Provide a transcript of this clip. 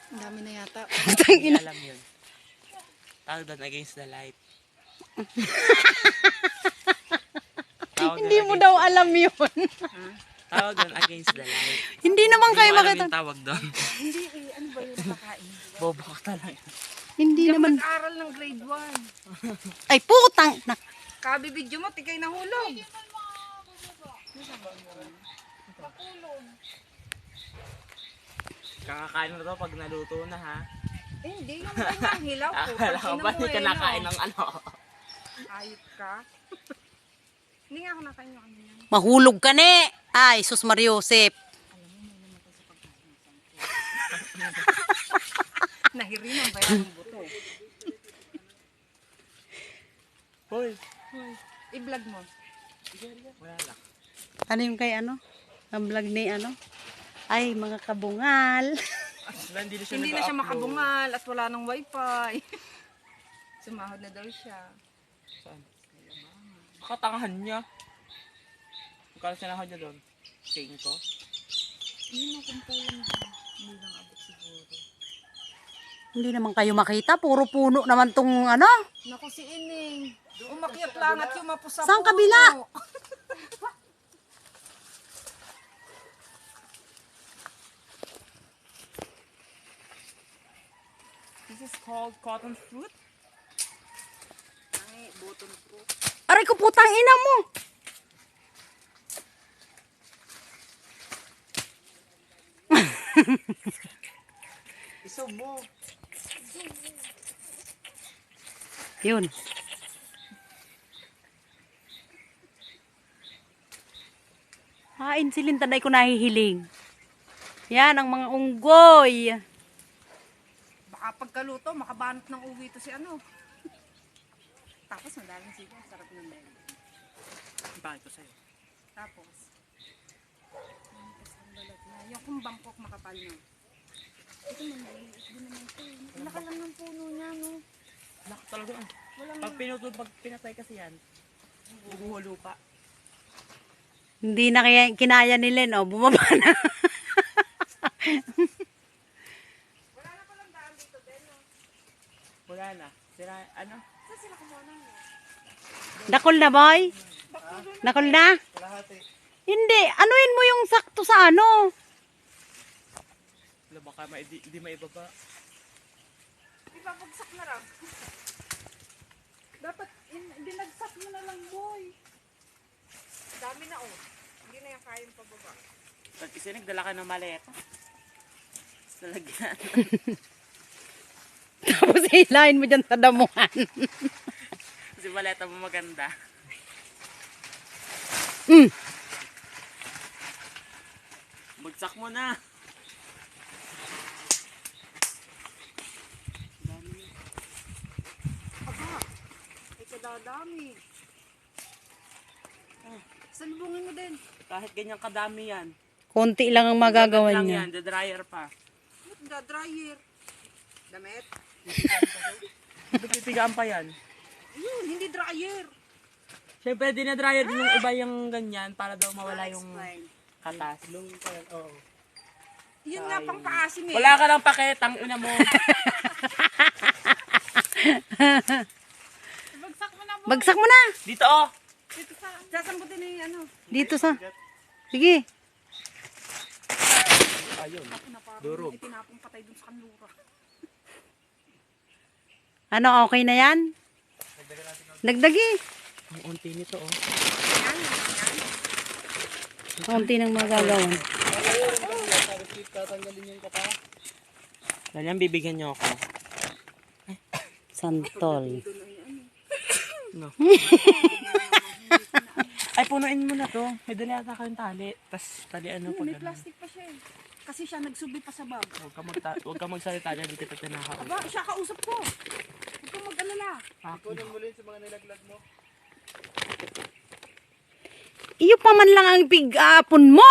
Ang dami na yata. Hindi alam yun. Tawag doon against the light. Hindi mo daw alam yun. Tawag doon against the light. Hindi naman kayo Hindi mo alam makita. yung tawag doon. Hindi ano ba yung nakakain? Bobo ka talaga. Hindi naman. Nag-aral ng grade 1. Ay, putang. Kabibidyo mo, tikay nahulog. Kakakain mo to pag naluto na ha. Hindi, yung kanyang hilaw ko. Akala ko ba hindi ka nakain ng ano? Ayot ka. Hindi nga ako nakain yung ano yan. Mahulog ka ne. Ay, sus Mariosep. Nahirinan ba yung buto? Hoy. I-vlog mo. Wala lang. Ano yung kay ano? Ang vlog ni ano? Ay, mga kabungal. Hindi na siya, Hindi na siya makabungal at wala nang wifi. Sumahod na daw siya. Saan? Katangahan niya. Magkano sinahod niya doon? 5? Hindi mo kumpulan na. Hindi lang abot siguro. Hindi naman kayo makita. Puro puno naman tong ano. Naku si Ining. Umakyat lang at yumapo sa Saan puno. kabila? This is called cotton fruit. Ay, button fruit. Aray ko putang ina mo. Isaw mo. Yun. Hain silin taday ko nahihiling. Yan ang mga unggoy. Baka pagkaluto, makabanat ng uwi to si ano. Tapos madaling siya. Sarap ng lego. Bakit ko sa'yo? Tapos, yung kung bangkok makapal na. Ito man, maliit din naman ito. Laka lang ng puno niya, no? Laki talaga. Wala Pag pinatay kasi yan, bubuhulo pa. Hindi na kaya kinaya nila, no? Bumaba na. Wala na palang daan dito, Ben, no? Wala na. Sira, ano? Saan sila kumuha ng Dakol na, boy? Dakol na? Kalahati. Hindi. Anuin mo yung sakto sa ano? Wala, baka hindi maibaba. Ibabagsak na lang. Dapat, binagsak mo na lang, boy. Dami na, oh. Hindi na yung kayang pababa. Pag kasi nagdala ka ng maleta. Talagyan. Tapos hilahin mo dyan sa damuhan. Kasi maleta mo maganda. Bagsak mo na. Aba, ay kadadami. Salubungin mo din. Kahit ganyan kadami yan. Konti lang ang magagawa lang niya. yan, the dryer pa. The dryer. Damit? Pipigaan pa yan. Yun, hindi dryer. Siyempre, dinadryer din yung iba yung ganyan para daw mawala yung Explain. katas. Oo. Yun nga pang paasim eh. Wala ka lang paketang ina mo. Bagsak mo na, boy. Bagsak mo na. Dito oh. Dito sa, sasambutin na yung ano. Dito sa. Sige. Ayun. Ako na parang Durog. itinapong patay dun sa kanlura. Ano, okay na yan? Dagdagi. Ang unti nito oh. Yan, yan. Konti nang magagawa. Ganyan, bibigyan niyo ako. Santol. No. Ay, punuin mo na to. May dali ata kayong tali. Tapos tali ano pag May ano. plastic pa siya eh. Kasi siya nagsubi pa sa bag. Huwag ka magsalita dyan. Dito pa tinakaw. Aba, siya kausap ko. Huwag kang mag-alala. Iyo pa man lang ang big-apon mo.